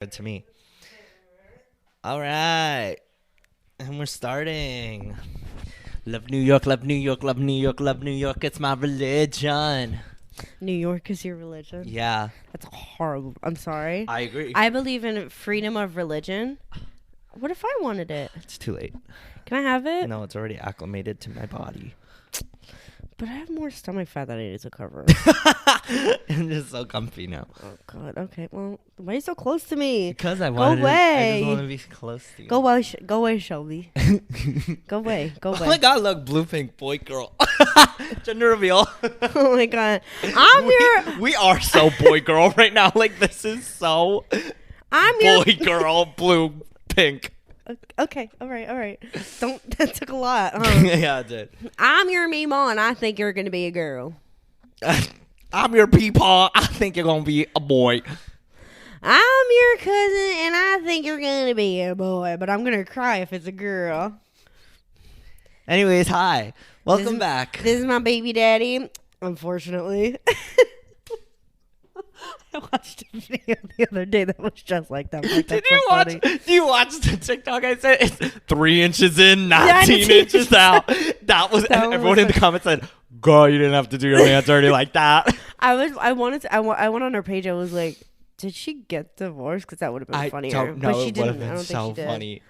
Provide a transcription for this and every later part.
Good to me. All right. And we're starting. Love New York, love New York, love New York, love New York. It's my religion. New York is your religion? Yeah. That's horrible. I'm sorry. I agree. I believe in freedom of religion. What if I wanted it? It's too late. Can I have it? No, it's already acclimated to my body. But I have more stomach fat that I need to cover. I'm just so comfy now. Oh, God. Okay. Well, why are you so close to me? Because I Go wanted away. I just want to be close to you. Go away, Shelby. Go away. Go away. Oh my God, look, blue pink boy girl. Gender reveal. Oh my God. I'm your We are so boy girl right now. Like, this is so boy girl, blue pink. Okay. All right. That took a lot. Yeah, it did. I'm your Meemaw, and I think you're going to be a girl. I'm your peepaw. I think you're going to be a boy. I'm your cousin, and I think you're going to be a boy, but I'm going to cry if it's a girl. Anyways, hi. Welcome back. This is my baby daddy, unfortunately. I watched a video the other day that was just like that. Like, Did you watch the TikTok I said? It's 3 inches in, 19 Yeah, inches out. That was everyone in the comments said, girl, you didn't have to do your hands dirty like that. I went on her page. I was like, did she get divorced? Because that would have been funnier. I don't know. But she It would have didn't. I been don't so think she did. funny.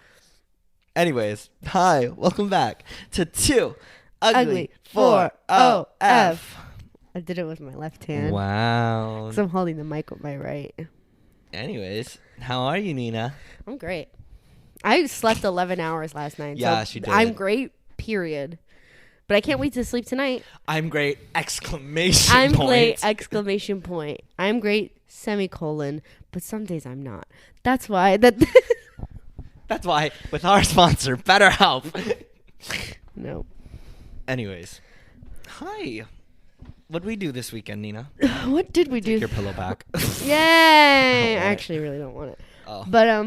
Anyways, hi. Welcome back to Two Ugly 4OF. I did it with my left hand. Wow. Because I'm holding the mic with my right. Anyways, how are you, Nina? I'm great. I slept 11 hours last night. Yeah, so she did. I'm great, period. But I can't wait to sleep tonight. I'm great! Exclamation I'm point. great! Exclamation point. I'm great! Semicolon. But some days I'm not. That's why. That's why with our sponsor, BetterHelp. No. Anyways, hi. What did we do this weekend, Nina? What did we do? Take your pillow back. Yay! I want it. actually really don't want it. Oh. But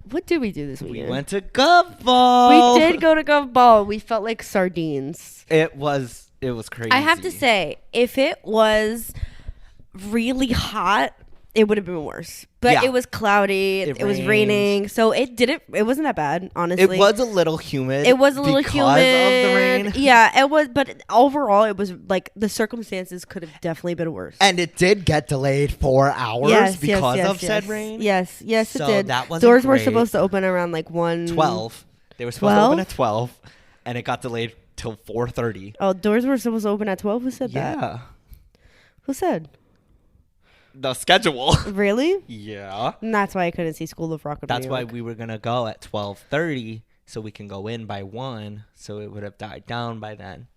what did we do this weekend? We went to Gov Ball. We did go to Gov Ball. We felt like sardines. It was crazy. I have to say, if it was really hot, it would have been worse. But Yeah. it was cloudy. It was rained. raining. So it wasn't that bad, honestly. It was a little humid. It was a little because humid. of the rain. Yeah, it was. But overall, it was like the circumstances could have definitely been worse. And it did get delayed 4 hours because of said rain. Yes, So it did. that wasn't Doors were great. supposed to open around like 12. They were supposed to open at 12, and it got delayed till 4:30. Oh, doors were supposed to open at 12? Who said that? Yeah. Who said? The schedule. Really? Yeah. And that's why I couldn't see School of Rock of That's New why York. we were going to go at 12:30 so we can go in by 1, so it would have died down by then.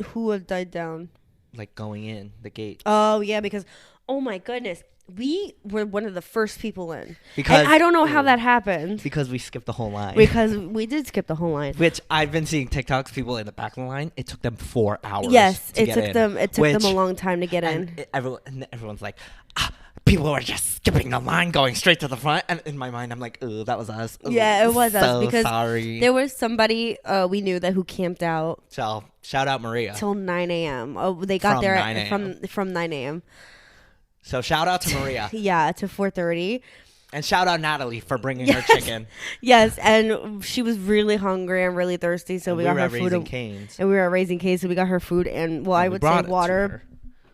Who have died down? Like going in the gate. Oh, yeah, because, oh my goodness. We were one of the first people in. Because And I don't know how that happened. Because we skipped the whole line. Because we did skip the whole line. Which I've been seeing TikToks, people in the back of the line. It took them 4 hours. Yes, to it get took in, them. It took them a long time to get in. and everyone's like, people were just skipping the line, going straight to the front. And in my mind, I'm like, oh, that was us. Ooh, Yeah, it was us so because sorry. there was somebody we knew who camped out So shout out Maria. till 9 a.m. Oh, they got From there 9 a.m.. from 9 a.m. So shout out to Maria. Yeah, to 4:30. And shout out Natalie for bringing her chicken. Yes, and she was really hungry and really thirsty, so And we got her were at food. Raising Cane's. And we were at Raising Cane's, so we got her food and, well, I And we would brought say it to water, her.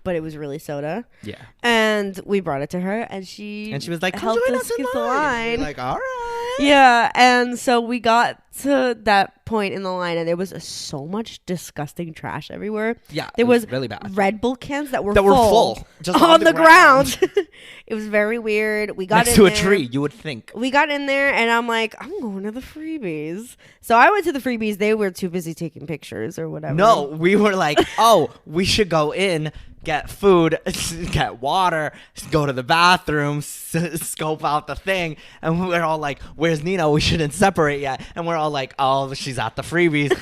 but it was really soda. Yeah. And we brought it to her, and she was like, come helped join us us in skip the line. line. We're like, all right. Yeah, and so we got to that point in the line, and there was so much disgusting trash everywhere. Yeah, there it was was really bad. Red Bull cans that were full just on the ground. It was very weird. We got next in to a there. tree, you would think. We got in there, and I'm like, I'm going to the freebies. So I went to the freebies. They were too busy taking pictures or whatever. No, we were like, oh, we should go in, get food, get water, go to the bathroom, scope out the thing. And we're all like, where's Nina? We shouldn't separate yet. And we're all like, oh, she's at the freebies.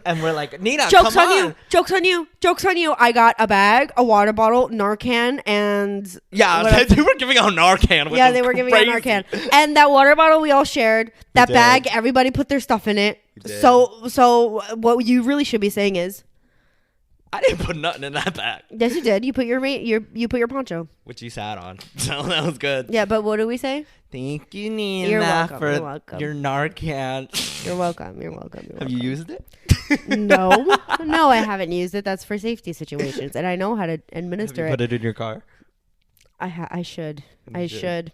And we're like, Nina, Joke's come on you. Joke's on you. Joke's on you. I got a bag, a water bottle, Narcan, and... Yeah, they were giving out Narcan. Yeah, they were giving out Narcan. And that water bottle we all shared. That did. bag, everybody put their stuff in it. did. So what you really should be saying is, I didn't put nothing in that bag. Yes, you did. You put you put your poncho. Which you sat on. So that was good. Yeah, but what do we say? Thank you, Nina, You're welcome. for You're welcome. your Narcan. You're welcome. You're welcome. You're Have you welcome. used it? No, I haven't used it. That's for safety situations, and I know how to administer Have you put it in your car? I should. You I should. should.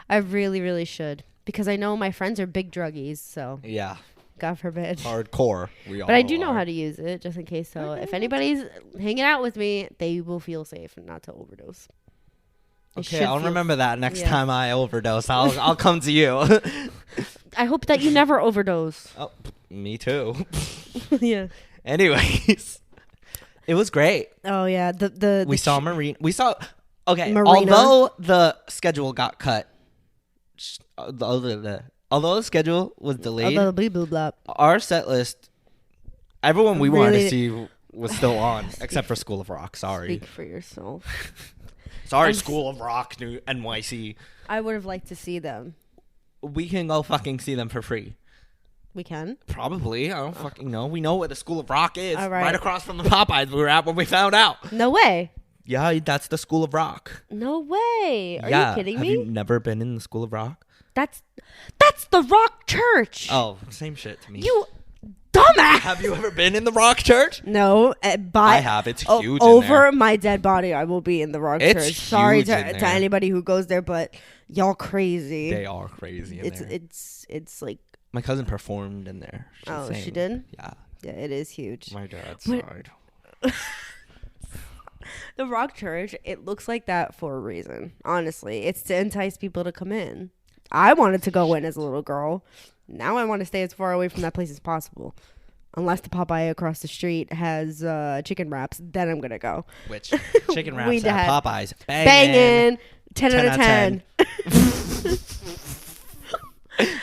I really, really should, because I know my friends are big druggies. So Yeah. God forbid. Hardcore. We all But I do know are. how to use it, just in case. So if anybody's hanging out with me, they will feel safe and not to overdose. They Okay, should I'll feel- remember that next yeah. time I overdose. I'll come to you. I hope that you never overdose. Oh, me too. Yeah. Anyways, it was great. Oh yeah. The We saw Marine. We saw. Okay, Marina. although the schedule got cut, although the schedule was delayed, blah, blah, blah, blah. our set list, everyone we wanted to Really- see was still on, except for School of Rock. Sorry, Speak for yourself. sorry, I'm School of Rock, New NYC. I would have liked to see them. We can go fucking see them for free. We can. Probably. I don't fucking know. We know where the School of Rock is. All right. Right across from the Popeyes we were at when we found out. No way. Yeah, that's the School of Rock. No way. Are yeah. you kidding Have me? you never been in the School of Rock? That's the Rock Church. Oh, same shit to me. You dumbass. Have you ever been in the Rock Church? No, I have. It's huge in over there. my dead body, I will be in the Rock It's Church. Sorry huge in to there. anybody who goes there, but y'all crazy. They are crazy in there. It's like, My cousin performed in there. she sang. did? Yeah. Yeah, it is huge. My dad's What- side. The Rock Church, it looks like that for a reason. Honestly, it's to entice people to come in. I wanted to go in as a little girl. Now I want to stay as far away from that place as possible. Unless the Popeye across the street has chicken wraps, then I'm gonna go. Which chicken We wraps at had- Popeyes. Banging. 10 out of 10.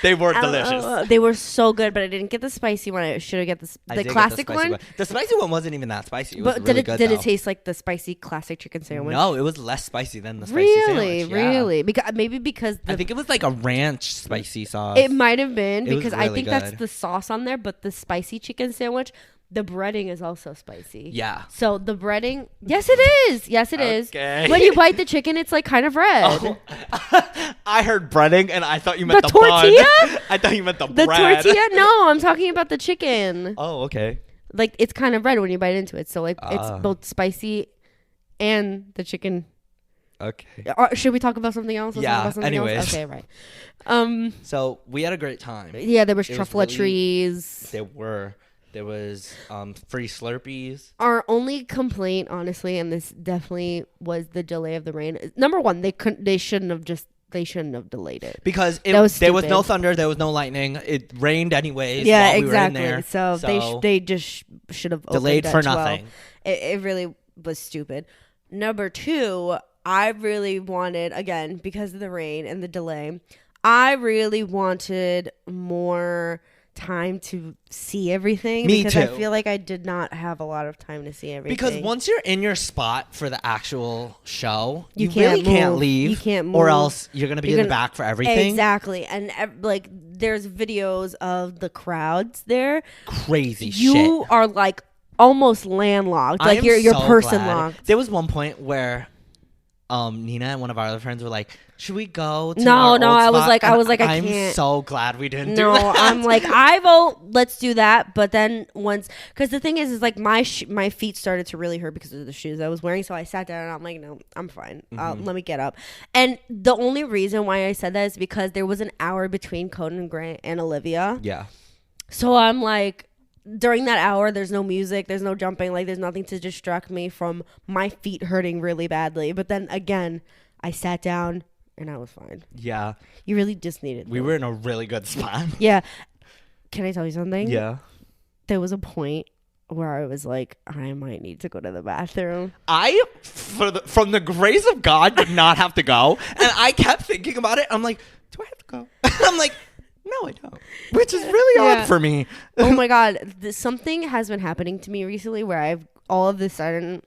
They were delicious. They were so good, but I didn't get the spicy one. I should have get I the did get classic spicy one. The spicy one wasn't even that spicy. It was But really did it good, did though. it taste like the spicy classic chicken sandwich? No, it was less spicy than the spicy Really, sandwich. Yeah. really. Because I think it was like a ranch spicy sauce. it might have been It was because I really think that's good. the sauce on there, but the spicy chicken sandwich, the breading is also spicy. Yeah. So the breading, yes, it is. Yes, it is. Okay. When you bite the chicken, it's like kind of red. Oh. I heard breading and I thought you meant The the tortilla? bun. I thought you meant the The bread. tortilla? No, I'm talking about the chicken. Oh, okay. Like it's kind of red when you bite into it. So like it's Ah. both spicy and the chicken. Okay. Should we talk about something else? Let's Yeah, talk about something anyways. else? Okay, right. So we had a great time. Yeah, there was It was truffle really- trees. There was free Slurpees. Our only complaint, honestly, and this definitely was the delay of the rain. Number one, they shouldn't have delayed it. Because That was there was no stupid. thunder, there was no lightning. It rained anyways. Yeah, while exactly. We were in there, So they just should have delayed opened for at 12. nothing. It really was stupid. Number two, I really wanted, again, because of the rain and the delay, I really wanted more time to see everything. Me because I too. feel like I did not have a lot of time to see everything. Because once you're in your spot for the actual show, You you can't really can't move. leave. You can't Or move. else you're going to be in the back for everything. Exactly. And like there's videos of the crowds there. Crazy You shit. are like almost landlocked. I Like am you're so person glad. locked. There was one point where Nina and one of our other friends were like, "Should we go to No, our no, old I was spot?" like- I And was like, I I'm can't. so glad we didn't No, do that. I'm like, I vote. Let's do that. But then once, because the thing is like my feet started to really hurt because of the shoes I was wearing. So I sat down and I'm like, no, I'm fine. Let me get up. And the only reason why I said that is because there was an hour between Conan Grant and Olivia. Yeah. So I'm like, during that hour, there's no music, there's no jumping, like there's nothing to distract me from my feet hurting really badly. But then again, I sat down and I was fine. Yeah. You really just needed. We were in a really good spot. Yeah. Can I tell you something? Yeah. There was a point where I was like, I might need to go to the bathroom. I, from the grace of God, did not have to go. And I kept thinking about it. I'm like, do I have to go? I'm like, no, I don't. Which is really Yeah. odd for me. Oh my God. Something has been happening to me recently where I've all of a sudden,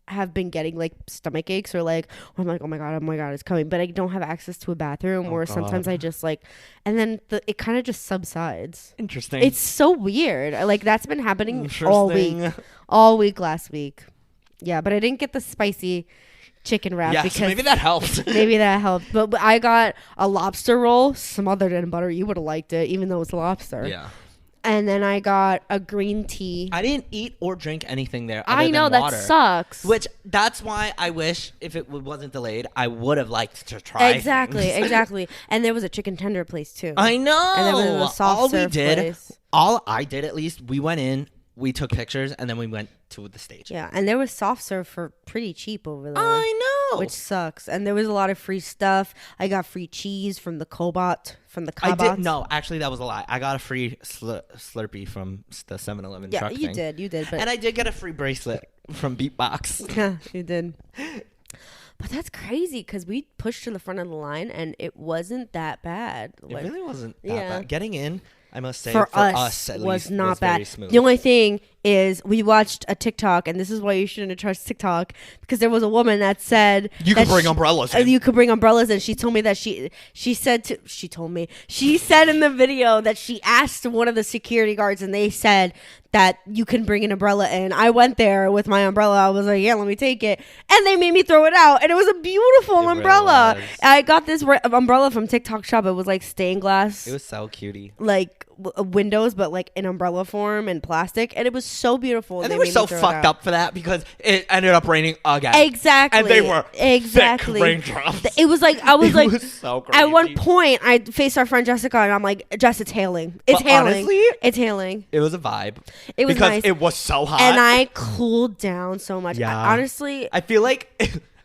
have been getting like stomach aches or like I'm like, oh my god, it's coming, but I don't have access to a bathroom, or sometimes I just like, and then it kind of just subsides. Interesting. It's so weird. Like that's been happening all week last week. Yeah, but I didn't get the spicy chicken wrap because maybe that helped. Maybe that helped. But I got a lobster roll smothered in butter. You would have liked it, even though it's lobster. Yeah. And then I got a green tea. I didn't eat or drink anything there. I know, than water, that sucks. Which that's why I wish if it wasn't delayed, I would have liked to try. Exactly. And there was a chicken tender place too. I know. And there was a soft serve place. All I did at least, we went in, we took pictures, and then we went to the stage. Yeah, and there was soft serve for pretty cheap over there. I know. Which sucks. And there was a lot of free stuff. I got free cheese from the Cobot. I did. No, actually, that was a lie. I got a free Slurpee from the 7-Eleven truck thing. Yeah, you did. But and I did get a free bracelet from Beatbox. Yeah, you did. But that's crazy because we pushed to the front of the line and it wasn't that bad. It really wasn't that bad. Getting in, I must say, for us at was least, not was bad. Very smooth. The only thing is we watched a TikTok, and this is why you shouldn't trust TikTok, because there was a woman that said you could bring umbrellas in. You could bring umbrellas, and she told me that she said in the video that she asked one of the security guards, and they said that you can bring an umbrella in. I went there with my umbrella. I was like, yeah, let me take it. And they made me throw it out. And it was a beautiful umbrella. Really I got this umbrella from TikTok shop. It was like stained glass. It was so cutie. Like windows, but like in umbrella form and plastic. And it was so beautiful. And they were so fucked up for that because it ended up raining again. Exactly. And they were thick raindrops. It was like, I was like, was so crazy. At one point, I faced our friend Jessica and I'm like, Jess, it's hailing. It's hailing. Honestly, it's hailing. It was a vibe. It was because nice. It was so hot. And I cooled down so much. Yeah. Honestly, I feel like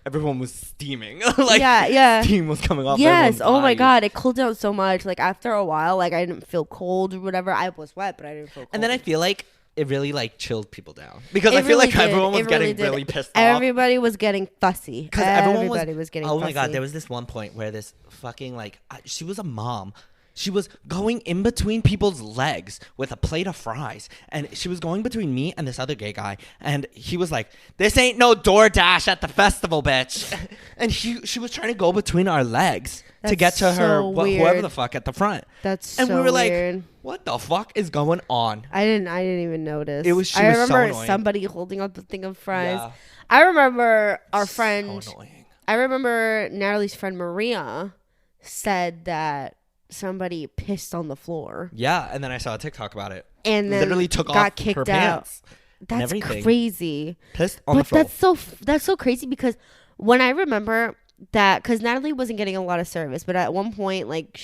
everyone was steaming. Like, yeah. Steam was coming off. Yes. Oh my God. It cooled down so much. Like after a while, like I didn't feel cold or whatever. I was wet, but I didn't feel cold. And then I feel like it really like chilled people down because I feel like everyone was getting really pissed off. Everybody was getting fussy. Because everybody was getting fussy. Oh my God. There was this one point where this fucking like, she was a mom. She was going in between people's legs with a plate of fries. And she was going between me and this other gay guy. And he was like, this ain't no DoorDash at the festival, bitch. And she was trying to go between our legs to get to her, whoever the fuck at the front. That's and so we were weird. Like, what the fuck is going on? I didn't even notice. I remember so somebody holding up the thing of fries. Yeah. I remember our friend. So annoying. I remember Natalie's friend Maria said that somebody pissed on the floor. Yeah, and then I saw a TikTok about it. And then literally took got off kicked her out. pants. That's crazy. Pissed on the floor. That's so crazy because when I remember that, because Natalie wasn't getting a lot of service, but at one point, like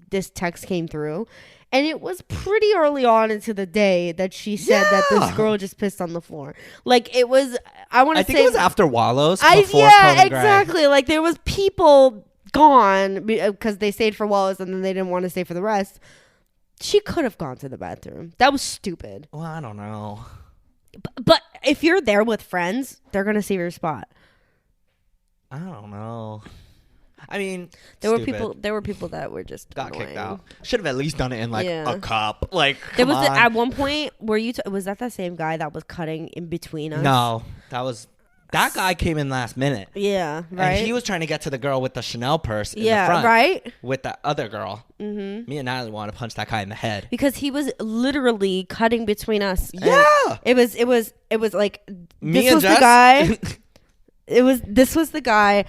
this text came through, and it was pretty early on into the day that she said that this girl just pissed on the floor. Like it was, I think it was after Wallows. Exactly. Like there was people gone because they stayed for Wallace and then they didn't want to stay for the rest. She could have gone to the bathroom. That was stupid. Well, I don't know. But if you're there with friends, they're gonna save your spot. I don't know. I mean, there were people that were just got annoying. kicked out. Should have at least done it in like a cup. Like there was at one point where was that the same guy that was cutting in between us? No, that guy came in last minute. Yeah, right. And he was trying to get to the girl with the Chanel purse in the front. Right. With the other girl. Mm-hmm. Me and Natalie wanted to punch that guy in the head. Because he was literally cutting between us. Yeah. It was like Me and Jess? The guy. This was the guy.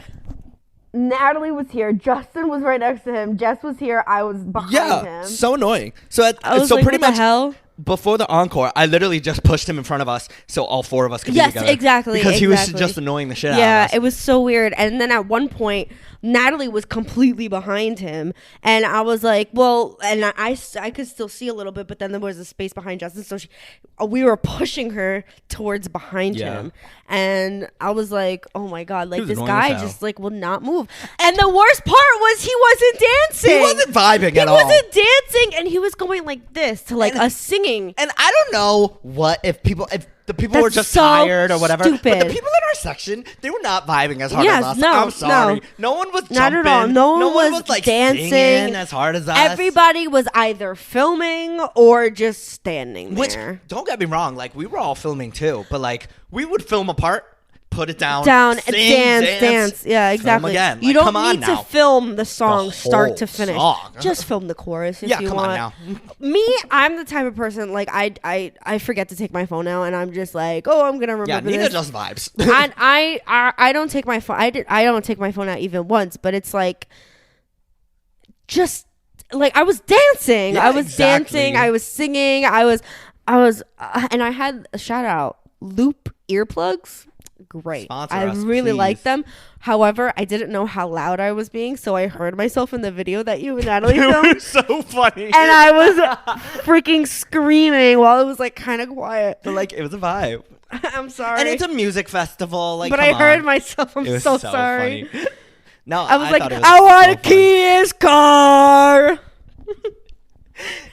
Natalie was here. Justin was right next to him. Jess was here. I was behind him. So annoying. So pretty much before the encore, I literally just pushed him in front of us so all four of us could be together. Yes, exactly. Because he was just annoying the shit out of us. Yeah, it was so weird. And then at one point, Natalie was completely behind him. And I was like, well, and I could still see a little bit, but then there was a space behind Justin. So we were pushing her towards behind him. And I was like, oh my God, like this guy just like would not move. And the worst part was he wasn't dancing. He wasn't vibing at all. He wasn't dancing. And he was going like this to like us singing. And I don't know if the people were just tired or whatever. Stupid. But the people in our section, they were not vibing as hard as us. I'm sorry. No one was jumping. Not at all. No one was like dancing as hard as us. Everybody was either filming or just standing there. Which, don't get me wrong, like we were all filming too, but like we would film apart, put it down, and sing, dance. Yeah, exactly. Again. You Like, don't come on need now. to film the song The start to whole finish. song. Just film the chorus if Yeah, you come want. on now. Me, I'm the type of person like I forget to take my phone out, and I'm just like, oh, I'm gonna remember Yeah, Nina this. just vibes. And I don't take my phone. I don't take my phone out even once, but it's like just like I was dancing. Yeah, I was exactly. dancing. I was singing. I was, and I had a shout out Loop earplugs. Great. Sponsor I us, really please. liked them. However, I didn't know how loud I was being, so I heard myself in the video that you and Natalie It filmed. was so funny. And I was freaking screaming while it was like kind of quiet. But like, it was a vibe. I'm sorry. And it's a music festival. Like, but come I heard on. myself. I'm It was so sorry. funny. No, I was like, thought it I want so to key his car.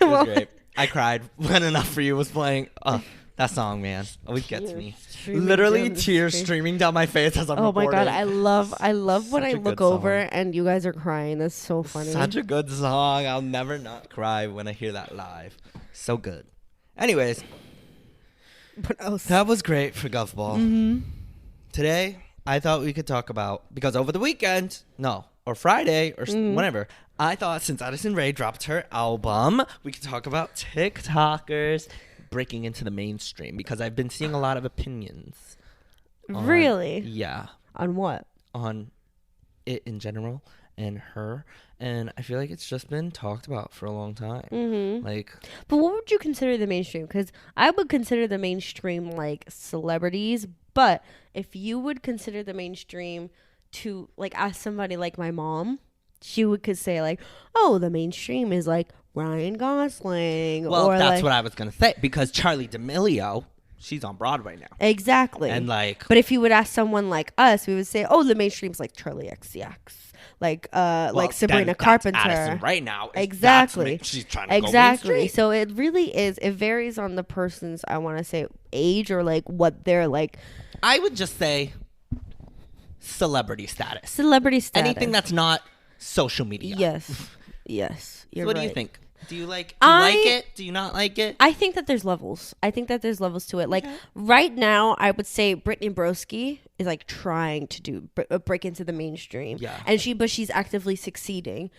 It was great. I cried when Enough for You was playing. That song, man, always gets me. Literally tears streaming down my face as I'm Oh my recording. god, I love when I Such a look good over song. and you guys are crying. That's so funny. Such a good song. I'll never not cry when I hear that live. So good. Anyways, What else? that was great for Guffball. Mm-hmm. Today, I thought we could talk about, because over the weekend, or Friday, or whenever, I thought since Addison Rae dropped her album, we could talk about TikTokers breaking into the mainstream, because I've been seeing a lot of opinions. Really? Yeah. On what? On it in general and her. And I feel like it's just been talked about for a long time. Mm-hmm. Like, But what would you consider the mainstream? Because I would consider the mainstream like celebrities. But if you would consider the mainstream to like ask somebody like my mom, she could say like, oh, the mainstream is like Ryan Gosling. well, or that's like, what I was going to say, because Charlie D'Amelio, she's on Broadway now. Exactly. And like, But if you would ask someone like us, we would say, oh, the mainstream's like Charlie XCX. Like Sabrina then Carpenter. That's Addison right now. Exactly. She's trying to Exactly. go mainstream. So it really is. It varies on the person's, I want to say, age or like what they're like. I would just say celebrity status. Celebrity status. Anything that's not social media. Yes. Yes. You're So what right. do you think? Do you like it? Do you not like it? I think that there's levels. I think that there's levels to it. Like right now, I would say Brittany Broski is like trying to break into the mainstream. Yeah. And she's actively succeeding.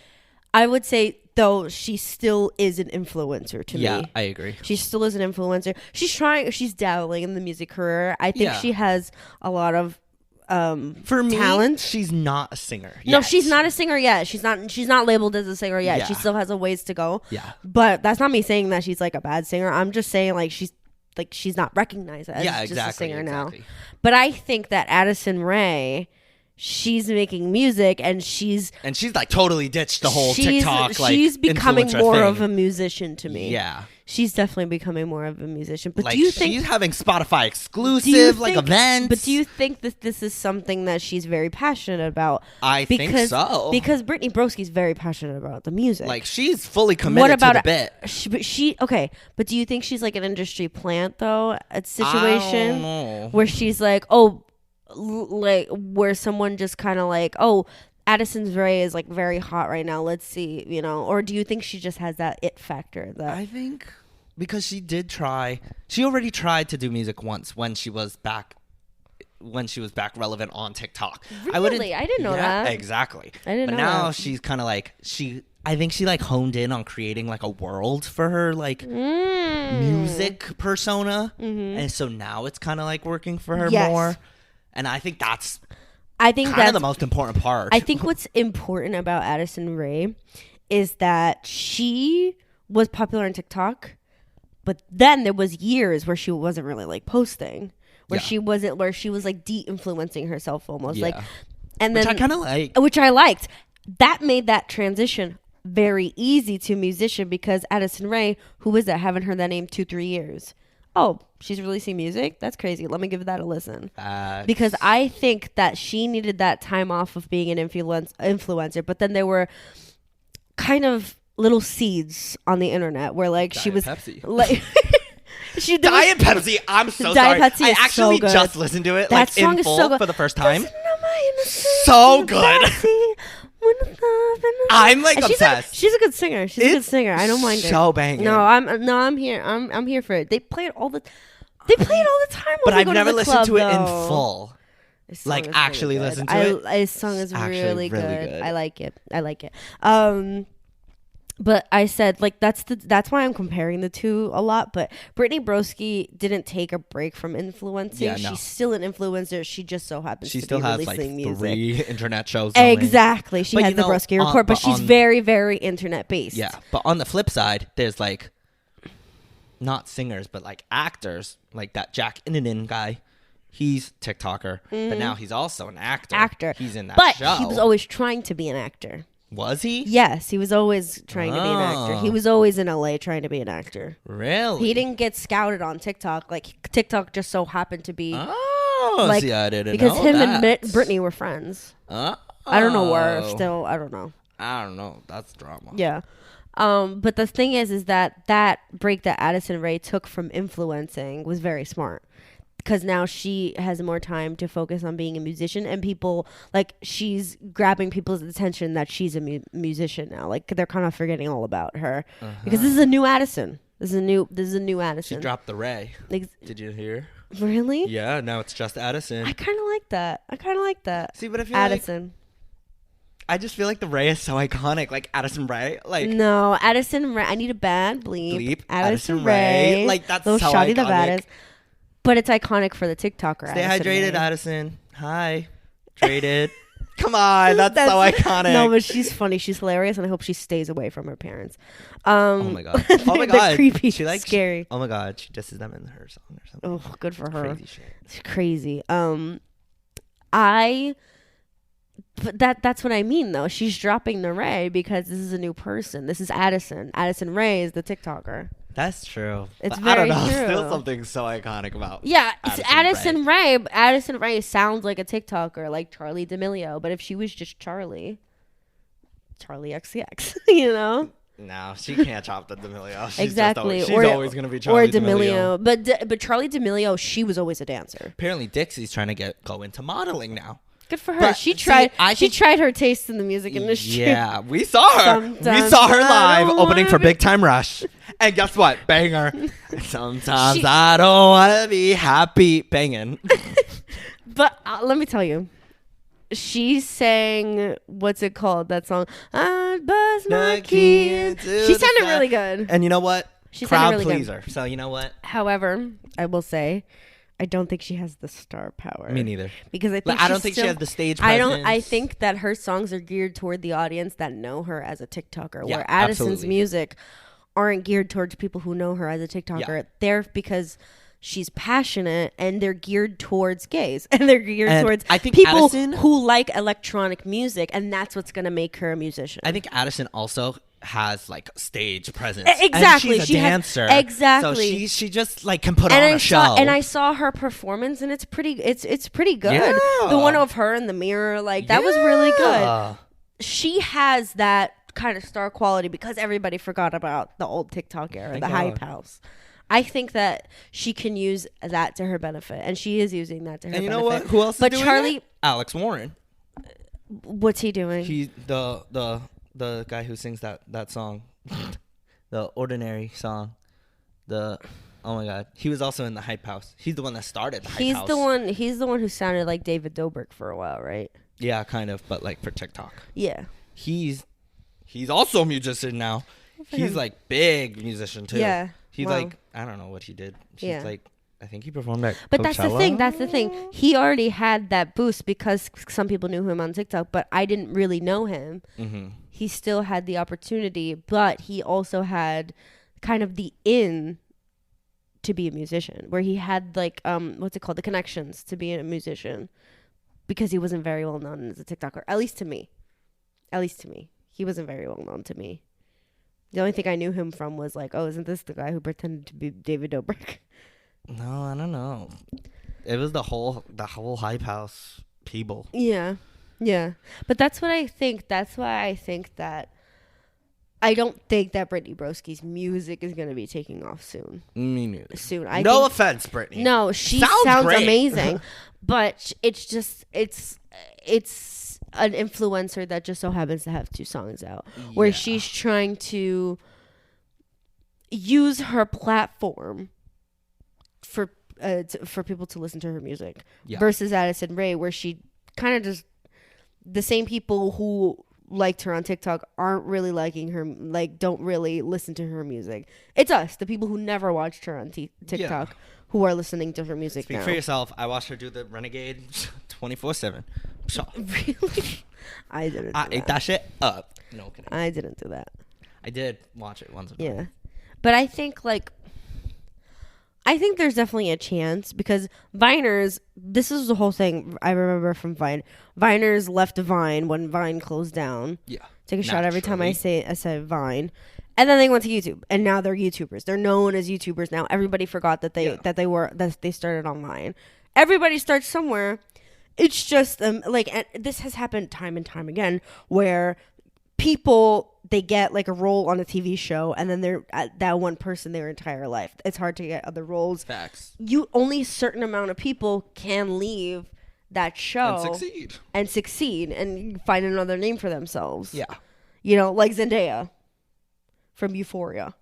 I would say though she still is an influencer to me. Yeah, I agree. She still is an influencer. She's dabbling in the music career. I think Yeah. she has a lot of For me, talent. she's not a singer. No, yet. she's not a singer yet. She's not labeled as a singer yet. Yeah. She still has a ways to go. Yeah. But that's not me saying that she's like a bad singer. I'm just saying like she's not recognized as Yeah, just exactly, a singer now. exactly. But I think that Addison Rae, she's making music and she's like totally ditched the whole TikTok like she's becoming influencer more thing. of a musician to me. Yeah. She's definitely becoming more of a musician. But Like do you think she's having Spotify do you exclusive like think- events? But do you think that this is something that she's very passionate about? I think so. Because Brittany Broski's very passionate about the music. Like she's fully committed to the bit. She okay, but do you think she's like an industry plant though? A situation I don't know. where she's like, oh, like where someone just kind of like, oh, Addison Rae is like very hot right now. Let's see, or do you think she just has that it factor? That I think because she already tried to do music once when she was back relevant on TikTok. Really? I didn't know that. Exactly. I didn't but know now that. she's kind of like I think she like honed in on creating like a world for her like music persona. Mm-hmm. And so now it's kind of like working for her Yes. more. And I think that's kind of the most important part. I think what's important about Addison Rae is that she was popular on TikTok, but then there was years where she wasn't really like posting, where Yeah. she was like de-influencing herself almost like, Yeah. and Which then I kind of like. which I liked. That made that transition very easy to musician because Addison Rae, who is that? Haven't heard that name 2-3 years. Oh, she's releasing music? That's crazy. Let me give that a listen. Because I think that she needed that time off of being an influencer, but then there were kind of little seeds on the internet where like she was Pepsi. like Diet Pepsi. I'm so Diet sorry. Pepsi I is actually so good. just listened to it That like song in is full so good. for the first time. So So good. I'm like obsessed. She's a good singer. She's a good singer. I don't mind it. So banging. No, I'm here. I'm here for it. They play it all the time. But when we I've go never to the listened club, to it in though. full. Like actually listen to it. His song is really good. I like it. But I said, like, that's why I'm comparing the two a lot. But Brittany Broski didn't take a break from influencing. Yeah, no. She's still an influencer. She just so happens to be releasing music. 3 internet shows. Exactly. She has the Broski Report, but she's very, very internet based. Yeah, but on the flip side, there's like not singers, but like actors, like that Jack Innanen guy. He's TikToker, but now he's also an actor. He's in that show. But he was always trying to be an actor. Was he? Yes, he was always trying to be an actor. He was always in LA trying to be an actor. Really? He didn't get scouted on TikTok. Like, TikTok just so happened to be. Oh, like, see, I didn't because know him that. and Brittany were friends. I don't know where. Still, I don't know. I don't know. That's drama. Yeah. But the thing is that break that Addison Rae took from influencing was very smart. Because now she has more time to focus on being a musician, and people, like, she's grabbing people's attention that she's a musician now. Like, they're kind of forgetting all about her because this is a new Addison. This is a new Addison. She dropped the Ray. Did you hear? Really? Yeah. Now it's just Addison. I kind of like that. See, but if you're Addison. I just feel like the Ray is so iconic, like Addison Rae. Like no, Addison Rae. I need a bad bleep. Addison Rae. Like that's so Shawty iconic. The baddest. But it's iconic for the TikToker. Stay hydrated, Addison. Hi. Traded. Come on, that's so iconic. No, but she's funny. She's hilarious, and I hope she stays away from her parents. Oh my god. Oh my god. Creepy. She likes scary. Oh my god. She disses them in her song or something. Oh, good for her. Crazy shit. It's crazy. But that's what I mean, though. She's dropping the Rae because this is a new person. This is Addison. Addison Rae is the TikToker. That's true. It's but very I don't know. true. Still something so iconic about. Yeah, it's Addison Rae. Addison Rae sounds like a TikToker, like Charlie D'Amelio. But if she was just Charlie XCX, you know. No, she can't chop the D'Amelio. She's exactly. She's always gonna be Charlie D'Amelio. But Charlie D'Amelio, she was always a dancer. Apparently, Dixie's trying to go into modeling now. Good for her. But she tried. She tried her taste in the music industry. Yeah, we saw her. We saw her live opening for Big Time Rush. And guess what? Banger. Sometimes I don't want to be happy. Banging. But let me tell you. She sang, what's it called? That song. I buzz my key. She sounded really good. And you know what? She crowd really pleaser. Good. So you know what? However, I will say, I don't think she has the star power. Me neither. Because I think I don't think she has the stage presence. I think that her songs are geared toward the audience that know her as a TikToker. Yeah, where Addison's music aren't geared towards people who know her as a TikToker. Yeah. They're because she's passionate, and they're geared towards gays, and they're geared towards people who like electronic music, and that's what's going to make her a musician. I think Addison also has like stage presence. Exactly. And she's a dancer. Exactly. So she just like can put on a show. And I saw her performance, and it's pretty good. Yeah. The one of her in the mirror, like that was really good. She has that kind of star quality because everybody forgot about the old TikTok era, the hype house. I think that she can use that to her benefit, and she is using that to her benefit. And you know what? Who else is doing Charlie, it? Alex Warren. What's he doing? He's the guy who sings that song. The Ordinary song. Oh my god. He was also in the Hype House. He's the one that started the Hype House. He's the one who sounded like David Dobrik for a while, right? Yeah, kind of, but like for TikTok. Yeah. He's also a musician now. He's like big musician too. Yeah. He's like, I don't know what he did. He's like, I think he performed at But Coachella. that's the thing. He already had that boost because some people knew him on TikTok, but I didn't really know him. Mm-hmm. He still had the opportunity, but he also had kind of the in to be a musician, where he had like, what's it called? The connections to be a musician, because he wasn't very well known as a TikToker, at least to me. He wasn't very well known to me. The only thing I knew him from was like, oh, isn't this the guy who pretended to be David Dobrik? No, I don't know. It was the whole Hype House people. Yeah. But that's what I think. That's why I think that I don't think that Brittany Broski's music is going to be taking off soon. Me neither. Soon. No offense, Brittany. No, she sounds amazing. But it's just, it's an influencer that just so happens to have 2 songs out, where she's trying to use her platform for people to listen to her music. Yeah. Versus Addison Rae, where she kind of just the same people who liked her on TikTok aren't really liking her, like don't really listen to her music. It's us, the people who never watched her on TikTok, who are listening to her music Speak now. for yourself. I watched her do the Renegade 24/7. So. Really? I didn't. I ate that shit up. No kidding. I didn't do that. I did watch it once. Yeah, but I think there's definitely a chance because Viners, this is the whole thing I remember from Vine. Viners left Vine when Vine closed down. Yeah. Take a shot every time I say Vine. And then they went to YouTube and now they're YouTubers. They're known as YouTubers now. Everybody forgot that they started online. Everybody starts somewhere. It's just and this has happened time and time again where people, they get like a role on a TV show and then they're that one person their entire life. It's hard to get other roles. Facts. Only a certain amount of people can leave that show and succeed and find another name for themselves. Yeah. You know, like Zendaya from Euphoria.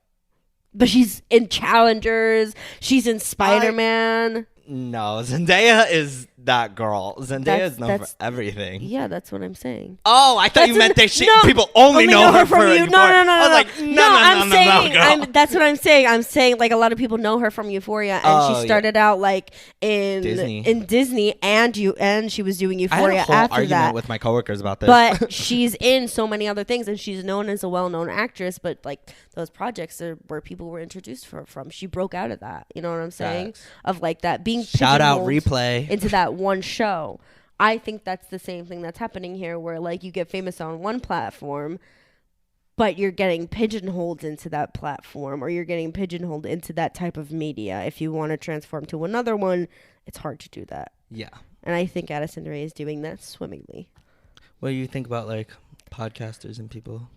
But she's in Challengers. She's in Spider-Man. No, Zendaya is that girl. Zendaya is known for everything. Yeah, that's what I'm saying. Oh, I thought you meant people only know her from you. Euphoria. No. I was like, no, that's what I'm saying. I'm saying like a lot of people know her from Euphoria, and she started out like in Disney, and she was doing Euphoria I had a whole after argument that with my coworkers about this. But she's in so many other things, and she's known as a well-known actress. But like those projects are where people were introduced her from. She broke out of that. You know what I'm saying? Facts. Of like that being shout out Replay into that one show. I think that's the same thing that's happening here, where like you get famous on one platform, but you're getting pigeonholed into that platform, or you're getting pigeonholed into that type of media. If you want to transform to another one, it's hard to do that. Yeah. And I think Addison Rae is doing that swimmingly. What do you think about like podcasters and people?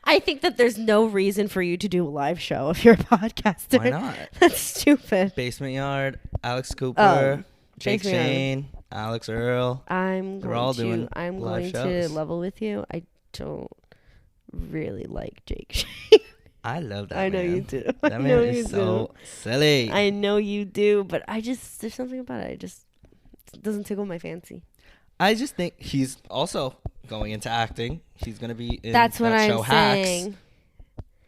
I think that there's no reason for you to do a live show if you're a podcaster. Why not? That's stupid. Basement Yard, Alex Cooper, Jake Basement Shane, Alex Earl. I'm going to level with you. I don't really like Jake Shane. I love that I know man. you do. That man is so silly. I know you do, but there's something about it. It doesn't tickle my fancy. I just think he's also going into acting. He's going to be in That's what that I'm show saying. Hacks.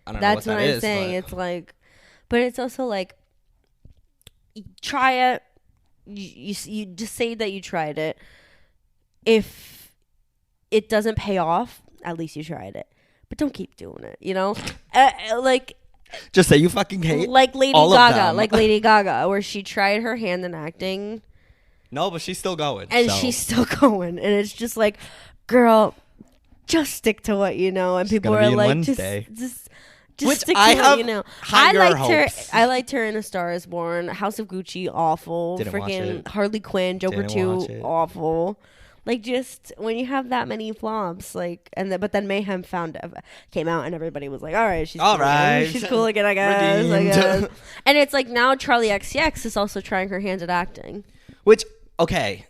I don't That's know what I'm that is, saying. It's like, but it's also like, try it. You just say that you tried it. If it doesn't pay off, at least you tried it. But don't keep doing it. You know, like. Just say you fucking hate like Lady all Gaga, of them. like Lady Gaga, where she tried her hand in acting. No, but she's still going. And she's still going. And it's just like, girl, just stick to what you know. And She's people are like, just Which stick to I what you know. I liked hopes. her. I liked her in A Star Is Born. House of Gucci, awful. Didn't watch Freaking it. Harley Quinn, Joker Didn't 2, awful. Like, just when you have that many flops, like, but then Mayhem came out and everybody was like, all right, she's all cool right, again. She's cool again, I guess. And it's like now Charlie XCX is also trying her hands at acting. Which, okay,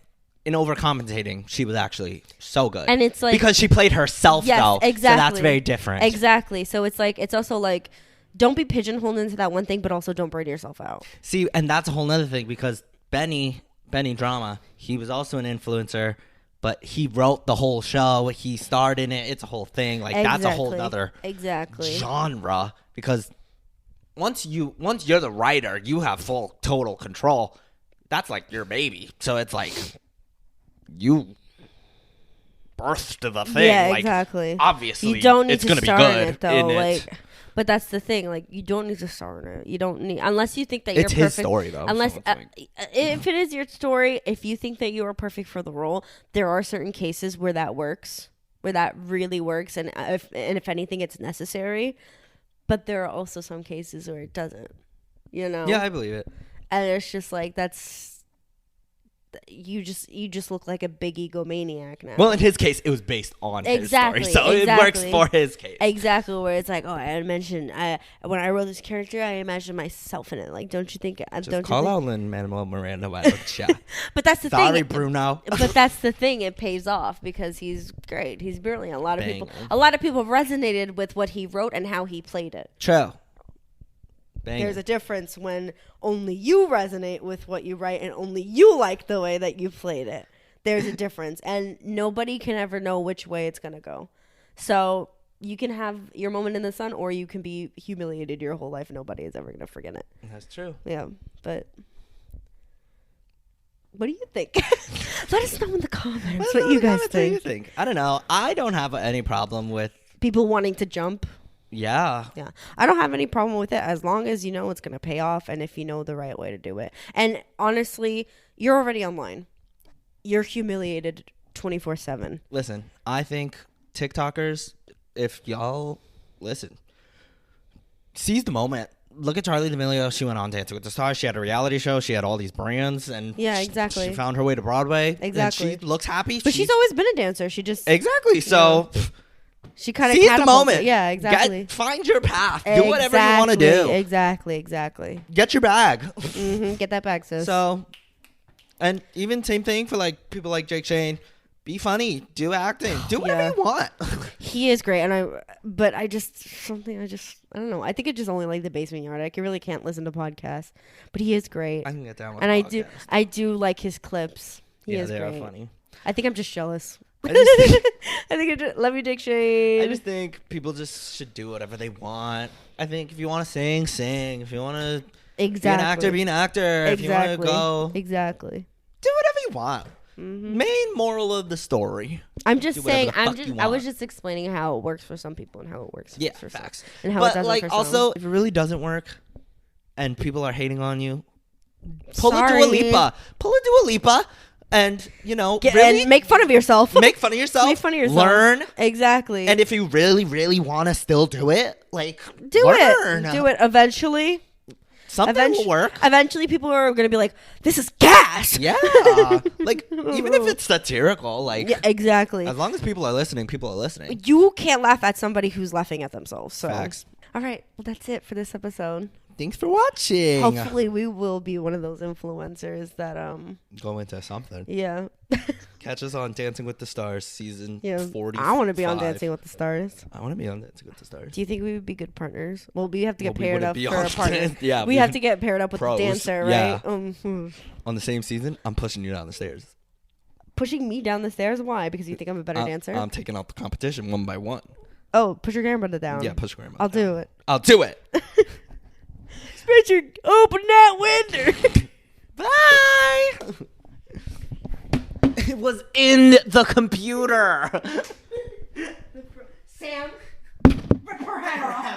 in overcompensating, she was actually so good. And it's like, because she played herself, though. Exactly. So that's very different. Exactly. So it's like, it's also like, don't be pigeonholed into that one thing, but also don't burn yourself out. See, and that's a whole nother thing, because Benny Drama, he was also an influencer, but he wrote the whole show. He starred in it. It's a whole thing. Like, that's a whole nother genre, because once you're the writer, you have full total control. That's like your baby. So it's like you birthed the thing. Yeah, like, exactly. Obviously, you don't need it's to going to be star good in it, though. it. But that's the thing. Like, you don't need to star in it. You don't need, unless you think that you're it's perfect. It's his story, though. Unless, so if it is your story, if you think that you are perfect for the role, there are certain cases where that works, where that really works, and if anything, it's necessary. But there are also some cases where it doesn't. You know? Yeah, I believe it. And it's just like, you just look like a big egomaniac now. Well, in his case, it was based on his story, so it works for his case. Exactly, where it's like, oh, when I wrote this character, I imagined myself in it. Like, don't you think? Just call out Lin-Manuel Miranda. But that's the thing. Sorry, Bruno. But that's the thing. It pays off because he's great. He's brilliant. A lot of people resonated with what he wrote and how he played it. True. There's a difference when only you resonate with what you write and only you like the way that you played it. There's a difference, and nobody can ever know which way it's gonna go. So you can have your moment in the sun, or you can be humiliated your whole life. Nobody is ever gonna forget it. That's true. Yeah, but what do you think? Let us know in the comments what you guys think. I don't know. I don't have any problem with People wanting to jump. Yeah. I don't have any problem with it as long as you know it's going to pay off and if you know the right way to do it. And honestly, you're already online. You're humiliated 24/7. Listen, I think TikTokers, if y'all listen, seize the moment. Look at Charli D'Amelio. She went on Dancing with the Stars. She had a reality show. She had all these brands, and yeah, exactly. She found her way to Broadway. Exactly. And she looks happy. But she's always been a dancer. She just exactly. So she kind of seize the moment. Yeah, exactly. Find your path. Do whatever you want to do. Exactly. Get your bag. Get that bag, sis. So, and even same thing for like people like Jake Shane. Be funny. Do acting. Do whatever you want. He is great, and I don't know. I think it's just only like the basement yard. I really can't listen to podcasts, but he is great. I can get down with and podcast. I do like his clips. He is they great. are funny. I think I'm just jealous. I think love you, Dick Shane. I just think people just should do whatever they want. I think if you want to sing. If you want to be an actor, be an actor. If you want to go, do whatever you want. Main moral of the story. I'm just saying. I was just explaining how it works for some people and how it works. For facts. Some, and how it doesn't like for also, some. if it really doesn't work, and people are hating on you, pull a Dua Lipa, and really and make fun of yourself. Make fun of yourself. Learn exactly. And if you really, really want to still do it, learn. Do it eventually. Something will work. Eventually, people are going to be like, "This is gas." Yeah, even if it's satirical, yeah, exactly. As long as people are listening, You can't laugh at somebody who's laughing at themselves. So, facts. All right, well, that's it for this episode. Thanks for watching. Hopefully, we will be one of those influencers that go into something. Yeah. Catch us on Dancing with the Stars season 40. I want to be on Dancing with the Stars. I want to be on Dancing with the Stars. Do you think we would be good partners? Well, we have to get paired up for a partner. Yeah, we have to get paired up with the dancer, right? Yeah. On the same season, I'm pushing you down the stairs. Pushing me down the stairs? Why? Because you think I'm a better dancer? I'm taking out the competition one by one. Oh, push your grandmother down. Yeah, push your grandmother I'll down. I'll do it. Spencer, open that window. Bye. It was in the computer. Sam, rip her head off.